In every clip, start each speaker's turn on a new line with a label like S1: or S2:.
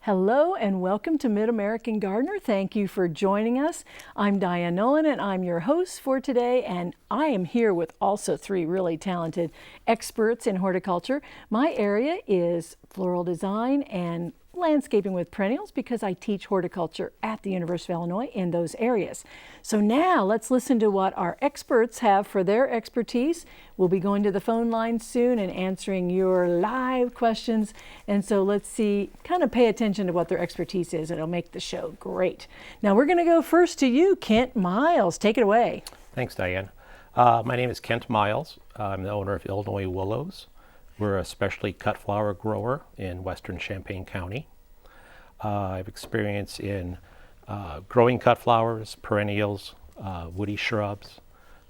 S1: Hello and welcome to Mid-American Gardener. Thank you for joining us. I'm Diane Nolan and I'm your host for today, and I am here with also three really talented experts in horticulture. My area is floral design and landscaping with perennials because I teach horticulture at the University of Illinois in those areas. So now let's listen to what our experts have for their expertise. We'll be going to the phone line soon and answering your live questions. And so let's see, kind of pay attention to what their expertise is. It'll make the show great. Now we're going to go first to you, Kent Miles. Take it away.
S2: Thanks, Diane. My name is Kent Miles. I'm the owner of Illinois Willows. We're a specialty cut flower grower in western Champaign County. I have experience in growing cut flowers, perennials, woody shrubs,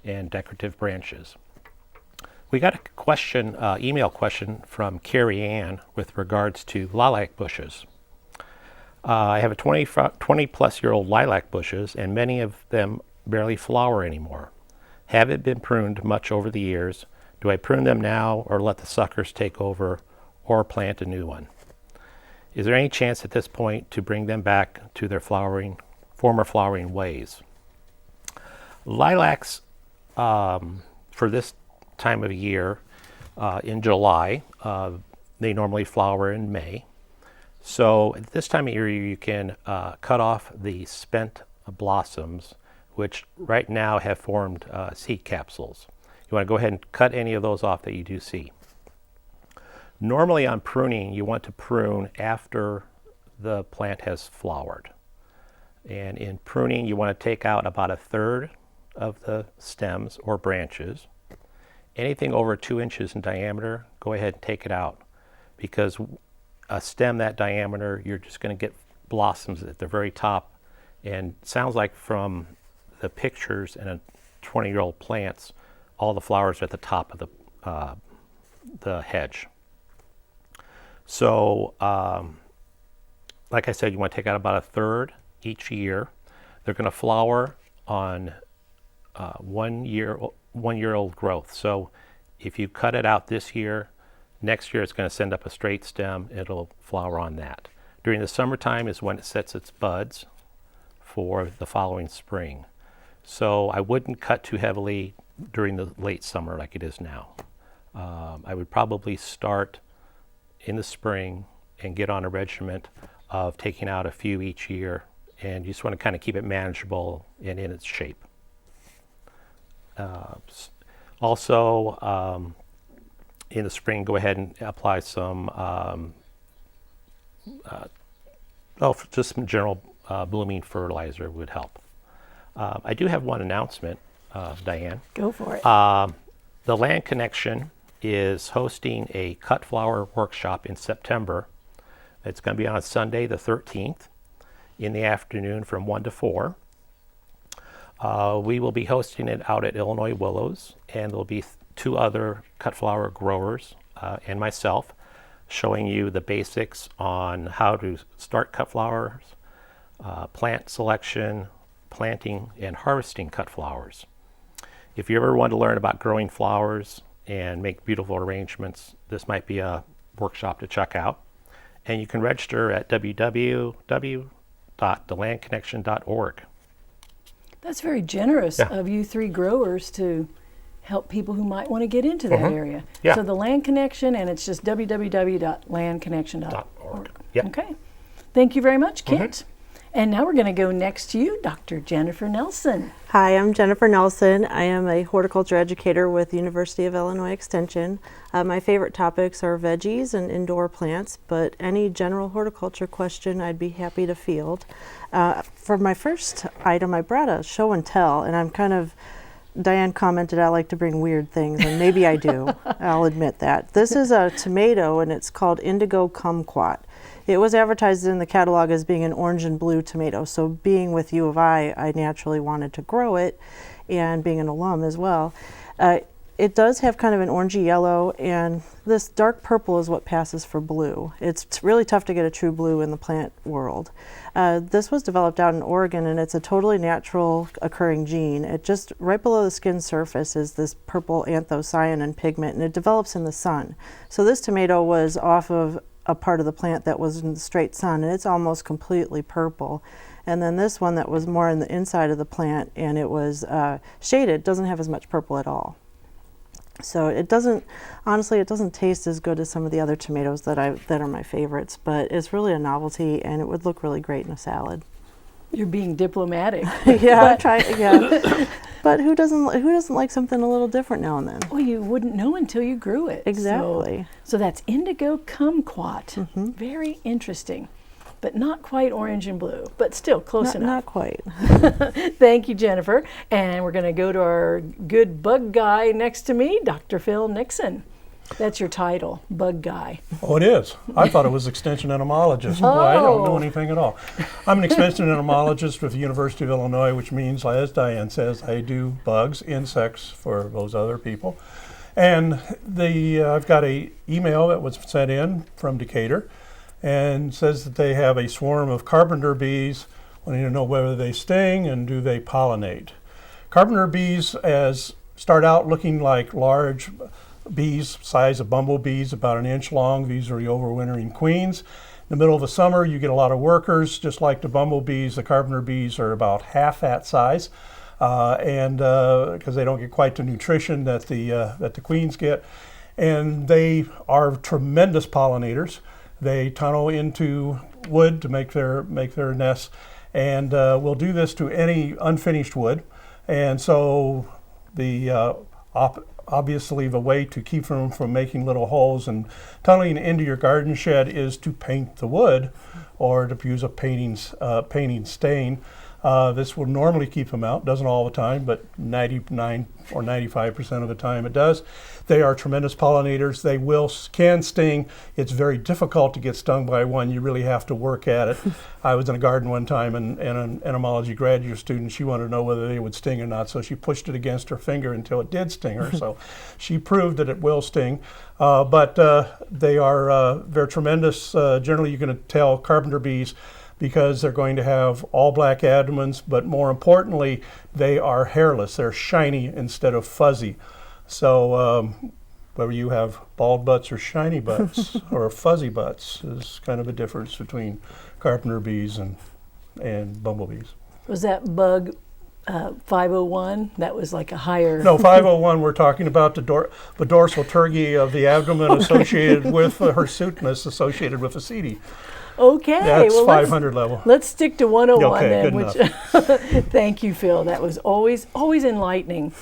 S2: and decorative branches. We got a question, email question from Carrie Ann with regards to lilac bushes. I have a 20 plus year old lilac bushes, and many of them barely flower anymore. Haven't been pruned much over the years. Do I prune them now or let the suckers take over or plant a new one? Is there any chance at this point to bring them back to their former flowering ways? Lilacs, for this time of year, in July, they normally flower in May. So at this time of year, you can cut off the spent blossoms, which right now have formed seed capsules. You want to go ahead and cut any of those off that you do see. Normally on pruning, you want to prune after the plant has flowered. And in pruning, you want to take out about a third of the stems or branches. Anything over 2 inches in diameter, go ahead and take it out, because a stem that diameter, you're just going to get blossoms at the very top. And it sounds like from the pictures in a 20-year-old plants, all the flowers are at the top of the hedge. So, like I said, you want to take out about a third each year. They're going to flower on 1 year old growth. So if you cut it out this year, next year it's going to send up a straight stem. It'll flower on that. During the summertime is when it sets its buds for the following spring. So I wouldn't cut too heavily during the late summer like it is now. I would probably start in the spring and get on a regiment of taking out a few each year, and you just want to kind of keep it manageable and in its shape. Also, in the spring, go ahead and apply some, just some general blooming fertilizer would help. I do have one announcement, Diane.
S1: Go for it.
S2: The Land Connection is hosting a cut flower workshop in September. It's going to be on Sunday the 13th in the afternoon from 1 to 4. We will be hosting it out at Illinois Willows, and there'll be 2 other cut flower growers and myself showing you the basics on how to start cut flowers, plant selection, planting, and harvesting cut flowers. If you ever want to learn about growing flowers and make beautiful arrangements, this might be a workshop to check out. And you can register at www.thelandconnection.org.
S1: That's very generous of you three growers to help people who might want to get into that area.
S2: Yeah.
S1: So the Land Connection, and it's just www.landconnection.org.
S2: Yep.
S1: Okay. Thank you very much, Kent. And now we're going to go next to you, Dr. Jennifer Nelson.
S3: Hi, I'm Jennifer Nelson. I am a horticulture educator with the University of Illinois Extension. My favorite topics are veggies and indoor plants, but any general horticulture question I'd be happy to field. For my first item, I brought a show and tell, and I'm Diane commented I like to bring weird things, and maybe I do. I'll admit that. This is a tomato, and it's called Indigo Kumquat. It was advertised in the catalog as being an orange and blue tomato, so being with U of I naturally wanted to grow it, and being an alum as well. It does have kind of an orangey yellow, and this dark purple is what passes for blue. It's really tough to get a true blue in the plant world. This was developed out in Oregon, and it's a totally natural occurring gene. It just, right below the skin surface is this purple anthocyanin pigment, and it develops in the sun. So this tomato was off of a part of the plant that was in the straight sun, and it's almost completely purple. And then this one that was more in the inside of the plant, and it was shaded, doesn't have as much purple at all. So it doesn't, honestly, it doesn't taste as good as some of the other tomatoes that are my favorites, but it's really a novelty, and it would look really great in a salad.
S1: You're being diplomatic.
S3: Yeah, yeah. But who doesn't like something a little different now and then?
S1: Well, you wouldn't know until you grew it.
S3: Exactly.
S1: So that's indigo kumquat. Very interesting, but not quite orange and blue, but still close enough.
S3: Not quite.
S1: Thank you, Jennifer. And we're going to go to our good bug guy next to me, Dr. Phil Nixon. That's your title, bug guy.
S4: Oh, it is. I thought it was extension entomologist. Well, I don't know
S1: Oh.
S4: anything at all. I'm an extension entomologist with the University of Illinois, which means, as Diane says, I do bugs, insects for those other people. And I've got a email that was sent in from Decatur and says that they have a swarm of carpenter bees, wanting to know whether they sting and do they pollinate. Carpenter bees start out looking like large bees, size of bumblebees, about an inch long. These are the overwintering queens. In the middle of the summer, you get a lot of workers, just like the bumblebees. The carpenter bees are about half that size, and because they don't get quite the nutrition that the queens get, and they are tremendous pollinators. They tunnel into wood to make their nests, and will do this to any unfinished wood. And so obviously the way to keep them from making little holes and tunneling into your garden shed is to paint the wood, or to use a painting stain. This will normally keep them out. Doesn't all the time, but 99 or 95% of the time it does. They are tremendous pollinators. They can sting. It's very difficult to get stung by one. You really have to work at it. I was in a garden one time, and an entomology graduate student, she wanted to know whether they would sting or not, so she pushed it against her finger until it did sting her. So she proved that it will sting. But they're tremendous. Generally, you're going to tell carpenter bees because they're going to have all black abdomens, but more importantly, they are hairless. They're shiny instead of fuzzy. So whether you have bald butts or shiny butts or fuzzy butts is kind of a difference between carpenter bees and bumblebees.
S1: Was that bug 501? That was like a higher...
S4: No, 501, we're talking about the dorsal tergi of the abdomen associated with hirsuteness associated with Ascites.
S1: Okay.
S4: That's
S1: well,
S4: 500 level.
S1: Let's stick to 101
S4: Okay,
S1: then.
S4: good
S1: Thank you, Phil. That was always enlightening.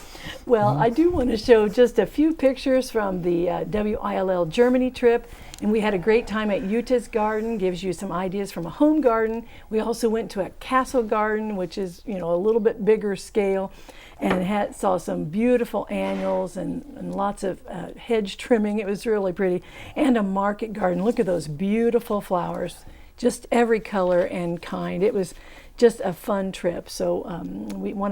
S1: Well, I do want to show just a few pictures from the WILL Germany trip. And we had a great time at Utah's garden, gives you some ideas from a home garden. We also went to a castle garden, which is, a little bit bigger scale, and saw some beautiful annuals and lots of hedge trimming. It was really pretty. And a market garden. Look at those beautiful flowers, just every color and kind. It was just a fun trip. So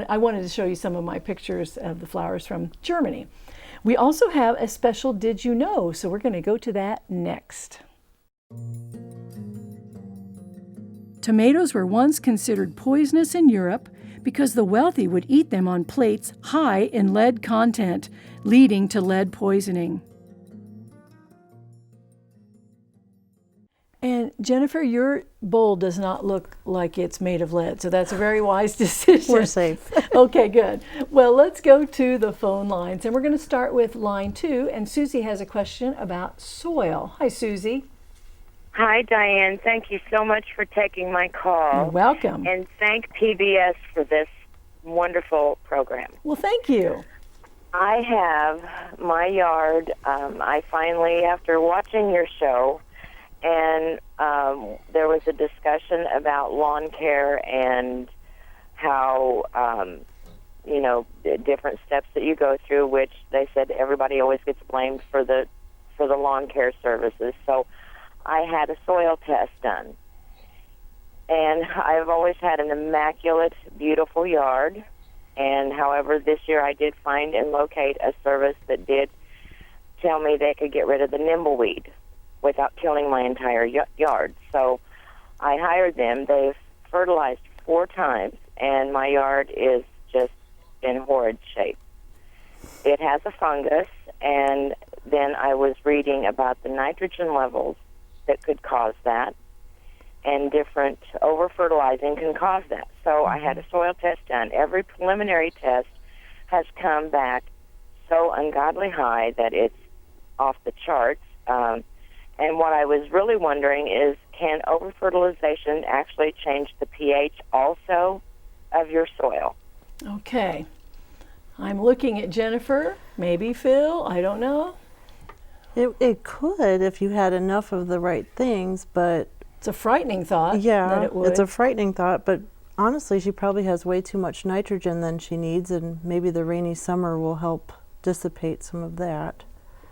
S1: I wanted to show you some of my pictures of the flowers from Germany. We also have a special Did You Know? So we're going to go to that next. Tomatoes were once considered poisonous in Europe because the wealthy would eat them on plates high in lead content, leading to lead poisoning. And Jennifer, your bowl does not look like it's made of lead, so that's a very wise decision.
S3: We're safe.
S1: Okay, good. Well, let's go to the phone lines, and we're going to start with line 2, and Susie has a question about soil. Hi, Susie.
S5: Hi, Diane. Thank you so much for taking my call.
S1: You're welcome.
S5: And thank PBS for this wonderful program.
S1: Well, thank you.
S5: I have my yard. I finally, after watching your show, and there was a discussion about lawn care and how, the different steps that you go through, which they said everybody always gets blamed for the lawn care services. So I had a soil test done. And I've always had an immaculate, beautiful yard. And however, this year I did find and locate a service that did tell me they could get rid of the nimbleweed without killing my entire yard. So I hired them. They've fertilized 4 times, and my yard is just in horrid shape. It has a fungus, and then I was reading about the nitrogen levels that could cause that, and different over-fertilizing can cause that. So I had a soil test done. Every preliminary test has come back so ungodly high that it's off the charts. And what I was really wondering is, can over-fertilization actually change the pH also of your soil?
S1: Okay. I'm looking at Jennifer, maybe Phil, I don't know.
S3: It could if you had enough of the right things, but
S1: It's a frightening thought that
S3: yeah,
S1: it would.
S3: it's a frightening thought. But honestly, she probably has way too much nitrogen than she needs, and maybe the rainy summer will help dissipate some of that.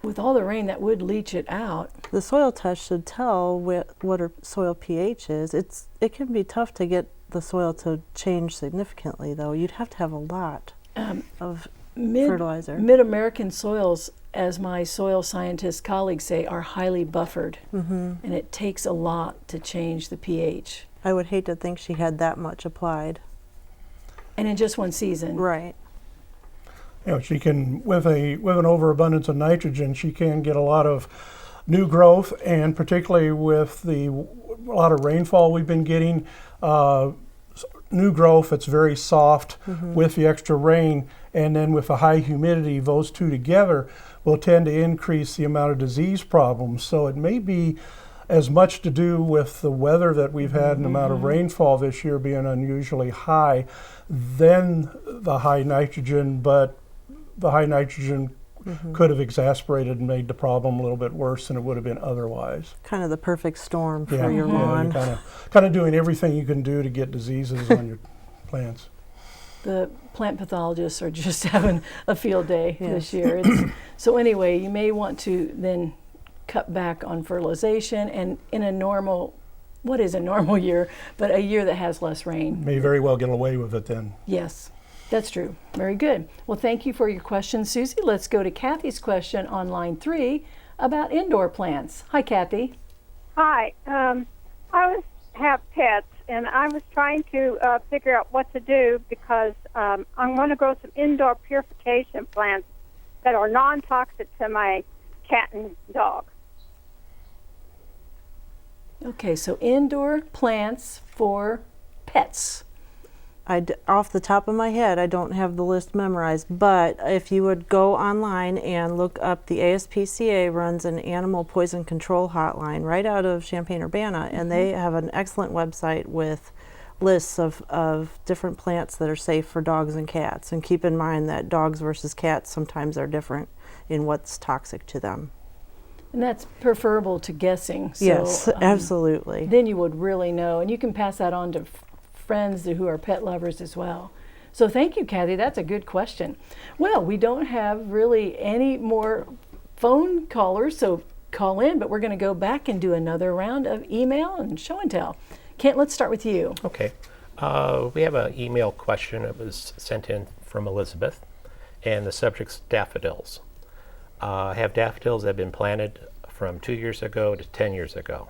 S1: With all the rain, that would leach it out.
S3: The soil test should tell what her soil pH is. It can be tough to get the soil to change significantly, though. You'd have to have a lot of fertilizer.
S1: Mid-American soils, as my soil scientist colleagues say, are highly buffered. And it takes a lot to change the pH.
S3: I would hate to think she had that much applied.
S1: And in just one season.
S3: Right.
S4: You know, she can, with an overabundance of nitrogen, she can get a lot of new growth, and particularly with a lot of rainfall we've been getting, new growth that's very soft with the extra rain, and then with the high humidity, those two together will tend to increase the amount of disease problems. So it may be as much to do with the weather that we've had and the amount of rainfall this year being unusually high than the high nitrogen, but the high nitrogen could have exacerbated and made the problem a little bit worse than it would have been otherwise.
S3: Kind of the perfect storm for your
S4: Yeah,
S3: lawn.
S4: you're kind of doing everything you can do to get diseases on your plants.
S1: The plant pathologists are just having a field day this
S3: Yes.
S1: year. So anyway, you may want to then cut back on fertilization, and in a normal, what is a normal year, but a year that has less rain.
S4: May very well get away with it then.
S1: Yes, that's true. Very good. Well, thank you for your question, Susie. Let's go to Kathy's question on line 3 about indoor plants. Hi, Kathy.
S6: Hi. Have pets, and I was trying to figure out what to do because I'm going to grow some indoor purification plants that are non-toxic to my cat and dog.
S1: Okay, so indoor plants for pets.
S3: Off the top of my head, I don't have the list memorized, but if you would go online and look up, the ASPCA runs an animal poison control hotline right out of Champaign-Urbana, and they have an excellent website with lists of different plants that are safe for dogs and cats. And keep in mind that dogs versus cats sometimes are different in what's toxic to them.
S1: And that's preferable to guessing. So,
S3: Yes, absolutely.
S1: Then you would really know, and you can pass that on to friends who are pet lovers as well. So thank you, Kathy. That's a good question. Well, we don't have really any more phone callers, so call in, but we're going to go back and do another round of email and show and tell. Kent, let's start with you.
S2: Okay. We have an email question that was sent in from Elizabeth, and the subject's daffodils. I have daffodils that have been planted from 2 years ago to 10 years ago.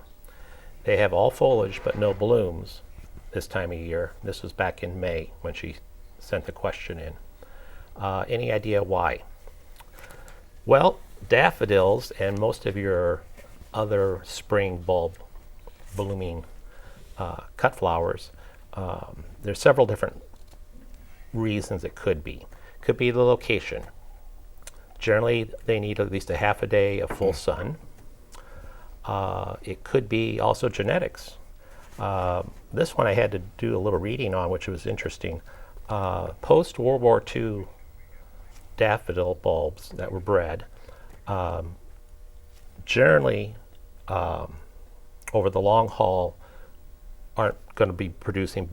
S2: They have all foliage but no blooms this time of year. This was back in May when she sent the question in. Any idea why? Well, daffodils and most of your other spring bulb blooming cut flowers, there's several different reasons it could be. Could be the location. Generally, they need at least a half a day of full sun. It could be also genetics. This one I had to do a little reading on, which was interesting. Post-World War II daffodil bulbs that were bred, generally, over the long haul, aren't going to be producing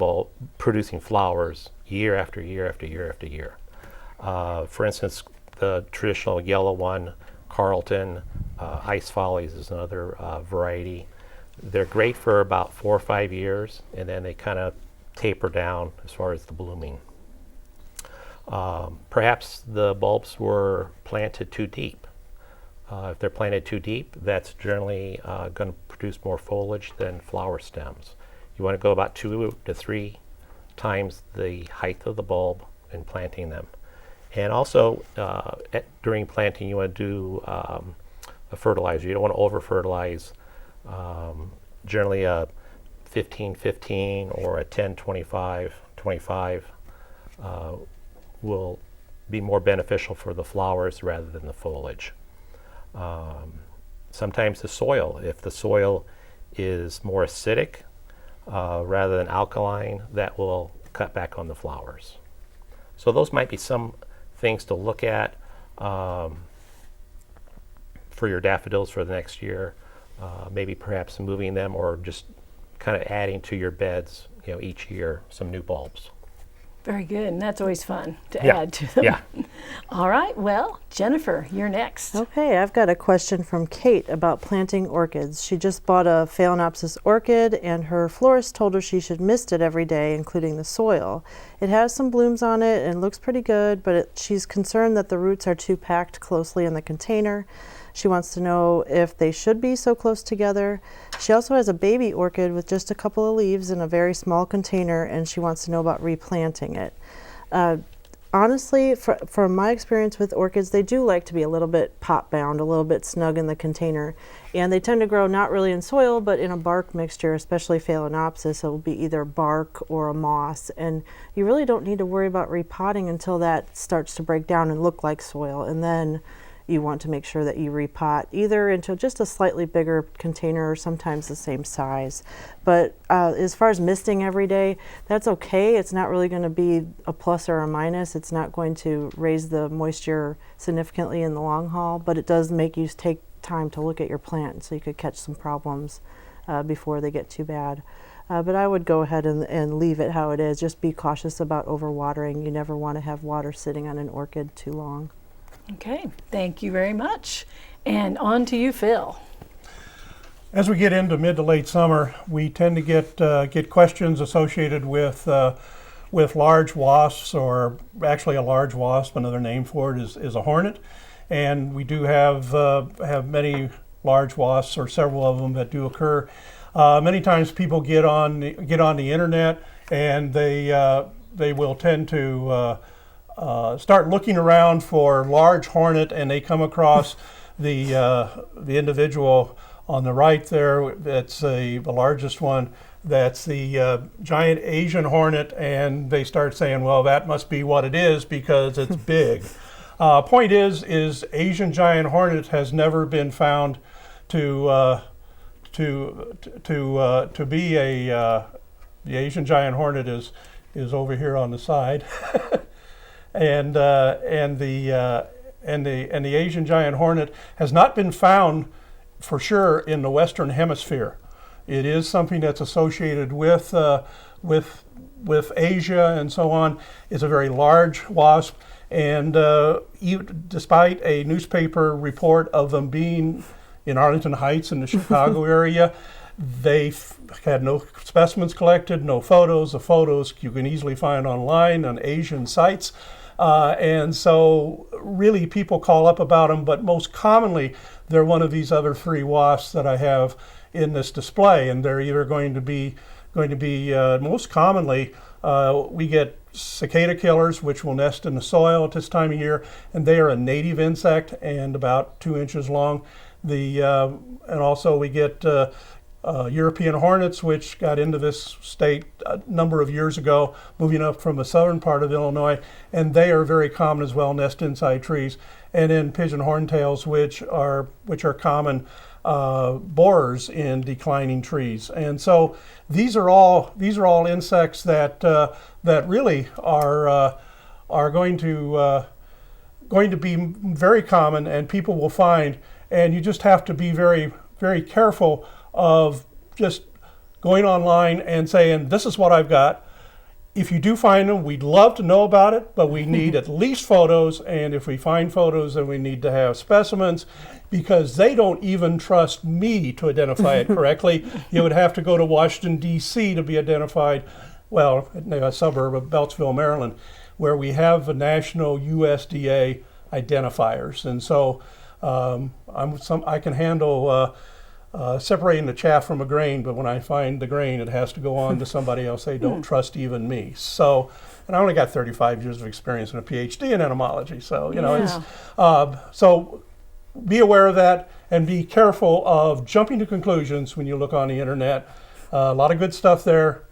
S2: flowers year after year after year after year. For instance, the traditional yellow one, Carlton, Ice Follies is another variety. They're great for about 4 or 5 years, and then they kind of taper down as far as the blooming. Perhaps the bulbs were planted too deep. If they're planted too deep, that's generally going to produce more foliage than flower stems. You want to go about 2 to 3 times the height of the bulb in planting them. And also, during planting, you want to do a fertilizer. You don't want to over-fertilize Generally a 15-15 or a 10-25-25 will be more beneficial for the flowers rather than the foliage. Sometimes the soil, if the soil is more acidic rather than alkaline, that will cut back on the flowers. So those might be some things to look at for your daffodils for the next year. Maybe perhaps moving them or just kind of adding to your beds, each year, some new bulbs.
S1: Very good, and that's always fun to
S2: Yeah.
S1: add to them.
S2: Yeah.
S1: All right, well, Jennifer, you're next.
S3: Okay, I've got a question from Kate about planting orchids. She just bought a Phalaenopsis orchid, and her florist told her she should mist it every day, including the soil. It has some blooms on it and looks pretty good, but she's concerned that the roots are too packed closely in the container. She wants to know if they should be so close together. She also has a baby orchid with just a couple of leaves in a very small container, and she wants to know about replanting it. Honestly, from my experience with orchids, they do like to be a little bit pot-bound, a little bit snug in the container. And they tend to grow not really in soil, but in a bark mixture, especially Phalaenopsis. It will be either bark or a moss. And you really don't need to worry about repotting until that starts to break down and look like soil. And then you want to make sure that you repot either into just a slightly bigger container or sometimes the same size. But as far as misting every day, that's okay. It's not really going to be a plus or a minus. It's not going to raise the moisture significantly in the long haul, but it does make you take time to look at your plant so you could catch some problems before they get too bad. But I would go ahead and leave it how it is. Just be cautious about overwatering. You never want to have water sitting on an orchid too long.
S1: Okay, thank you very much. And on to you, Phil.
S4: As we get into mid to late summer, we tend to get questions associated with large wasps, or actually a large wasp. Another name for it is a hornet, and we do have many large wasps, or several of them that do occur. Many times people get on the internet, and they will tend to start looking around for large hornet, and they come across the individual on the right there. That's the largest one. That's the giant Asian hornet, and they start saying, well, that must be what it is because it's big. Point is Asian giant hornet has never been found to be the Asian giant hornet is over here on the side. And the Asian giant hornet has not been found for sure in the Western Hemisphere. It is something that's associated with Asia and so on. It's a very large wasp, and despite a newspaper report of them being in Arlington Heights in the Chicago area, they've had no specimens collected, no photos. The photos you can easily find online on Asian sites. And so really people call up about them, but most commonly they're one of these other three wasps that I have in this display, and they're either going to be most commonly we get cicada killers, which will nest in the soil at this time of year, and they are a native insect and about 2 inches long. And also we get European hornets, which got into this state a number of years ago, moving up from the southern part of Illinois, and they are very common as well, nest inside trees. And then pigeon horntails, which are common borers in declining trees. And so these are all insects that really are going to be very common, and people will find. And you just have to be very, very careful of just going online and saying, this is what I've got. If you do find them, we'd love to know about it, but we need at least photos. And if we find photos, then we need to have specimens, because they don't even trust me to identify it correctly. You would have to go to Washington, D.C. to be identified, well, in a suburb of Beltsville, Maryland, where we have the national USDA identifiers. And so I can handle separating the chaff from a grain, but when I find the grain, it has to go on to somebody else. They don't trust even me. So, and I only got 35 years of experience and a PhD in entomology. So, it's, so be aware of that and be careful of jumping to conclusions when you look on the internet. A lot of good stuff there,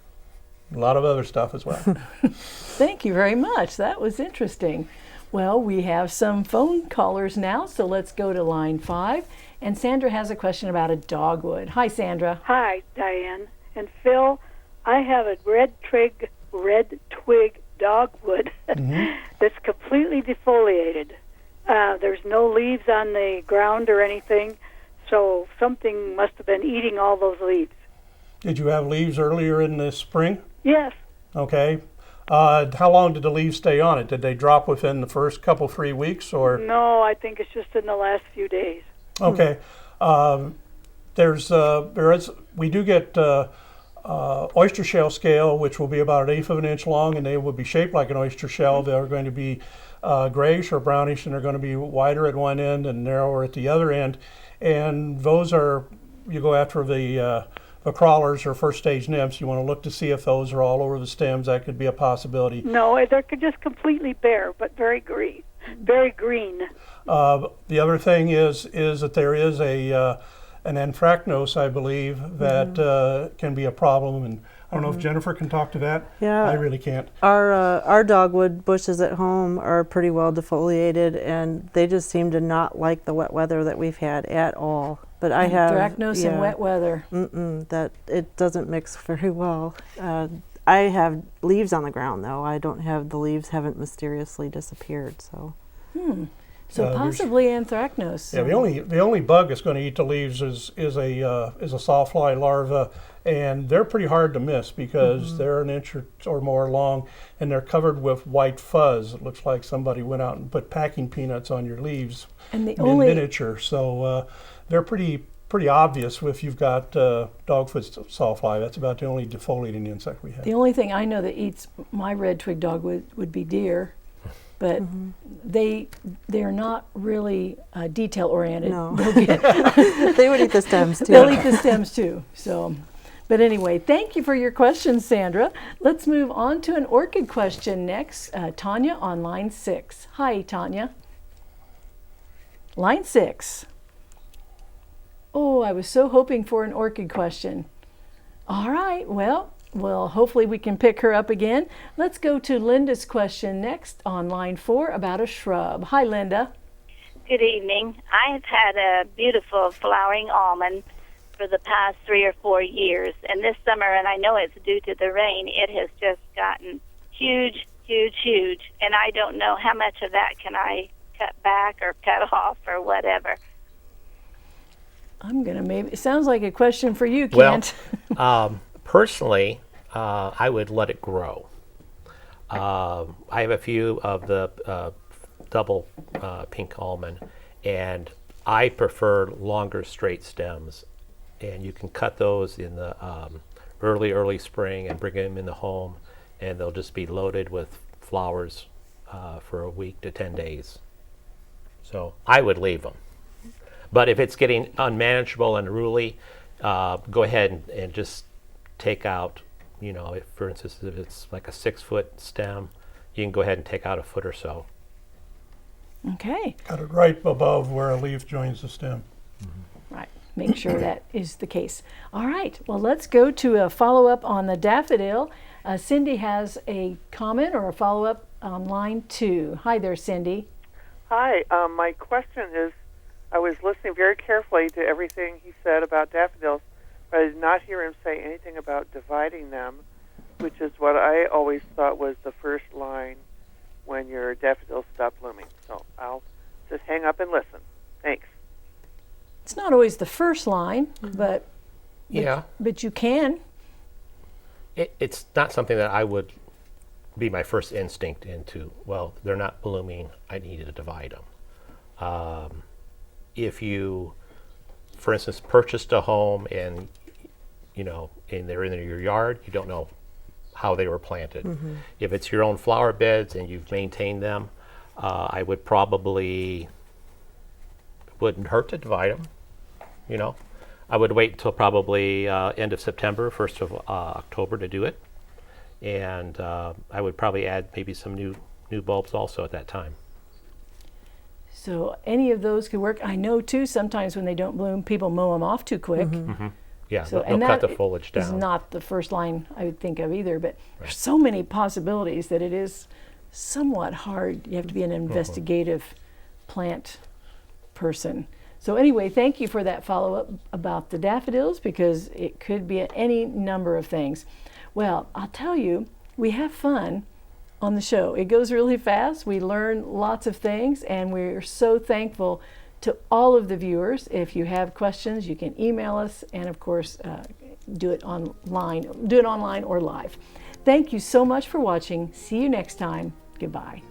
S4: a lot of other stuff as well.
S1: Thank you very much. That was interesting. Well, we have some phone callers now, so let's go to line 5. And Sandra has a question about a dogwood. Hi, Sandra.
S7: Hi, Diane. And Phil, I have a red twig dogwood that's completely defoliated. There's no leaves on the ground or anything, so something must have been eating all those leaves.
S4: Did you have leaves earlier in the spring?
S7: Yes.
S4: Okay. How long did the leaves stay on it? Did they drop within the first 3 weeks, or?
S7: No, I think it's just in the last few days.
S4: Okay. We do get oyster shell scale, which will be about 1/8 of an inch long, and they will be shaped like an oyster shell. They're going to be grayish or brownish, and they're going to be wider at one end and narrower at the other end. And those are, you go after the crawlers or first stage nymphs. You want to look to see if those are all over the stems. That could be a possibility.
S7: No, they're just completely bare, but very green. Very green.
S4: The other thing is that there is an anthracnose, I believe, that can be a problem. And I don't know if Jennifer can talk to that.
S3: Yeah.
S4: I really can't.
S3: Our dogwood bushes at home are pretty well defoliated, and they just seem to not like the wet weather that we've had at all. But I have
S1: Anthracnose in wet weather.
S3: That it doesn't mix very well. I have leaves on the ground though. I don't have the leaves haven't mysteriously disappeared. So.
S1: So possibly anthracnose.
S4: Yeah, the only bug that's going to eat the leaves is a sawfly larva, and they're pretty hard to miss because they're an inch or more long, and they're covered with white fuzz. It looks like somebody went out and put packing peanuts on your leaves
S1: And the
S4: in
S1: only
S4: miniature. So they're pretty obvious if you've got dogfoot sawfly. That's about the only defoliating insect we have.
S1: the only thing I know that eats my red twig dogwood would be deer. But they're not really detail oriented.
S3: No.
S1: They'll
S3: They would eat the stems too.
S1: They'll eat the stems too. So, but anyway, thank you for your question, Sandra. Let's move on to an orchid question next. Tanya on line 6. Hi, Tanya. Line 6. Oh, I was so hoping for an orchid question. All right, well, hopefully we can pick her up again. Let's go to Linda's question next on line 4 about a shrub. Hi, Linda.
S8: Good evening. I've had a beautiful flowering almond for the past 3 or 4 years, and this summer, and I know it's due to the rain, it has just gotten huge, and I don't know how much of that can I cut back or cut off or whatever.
S1: I'm going to it sounds like a question for you, Kent.
S2: Well, personally, I would let it grow. I have a few of the double pink almond, and I prefer longer straight stems. And you can cut those in the early spring and bring them in the home, and they'll just be loaded with flowers for a week to 10 days. So I would leave them. But if it's getting unmanageable and unruly, go ahead and just take out, if, for instance, if it's like a 6-foot stem, you can go ahead and take out a foot or so.
S1: Okay.
S4: Cut it right above where a leaf joins the stem.
S1: Right. Make sure that is the case. All right. Well, let's go to a follow-up on the daffodil. Cindy has a comment or a follow-up on line 2. Hi there, Cindy.
S9: Hi. My question is, I was listening very carefully to everything he said about daffodils, but I did not hear him say anything about dividing them, which is what I always thought was the first line when your daffodils stop blooming. So I'll just hang up and listen. Thanks.
S1: It's not always the first line, but you can.
S2: It's not something that I would be my first instinct into. Well, they're not blooming, I need to divide them. If you, for instance, purchased a home and they're in your yard, you don't know how they were planted. If it's your own flower beds and you've maintained them, I would probably, wouldn't hurt to divide them. I would wait until probably end of September, 1st of October to do it. And I would probably add maybe some new bulbs also at that time.
S1: So any of those could work. I know too, sometimes when they don't bloom, people mow them off too quick.
S2: Yeah,
S1: So,
S2: they'll cut the foliage
S1: is
S2: down.
S1: not the first line I would think of either, but there's so many possibilities that it is somewhat hard. You have to be an investigative plant person. So anyway, thank you for that follow-up about the daffodils, because it could be any number of things. Well, I'll tell you, we have fun on the show. It goes really fast. We learn lots of things, and we're so thankful to all of the viewers. If you have questions, you can email us, and of course, do it online or live. Thank you so much for watching. See you next time. Goodbye.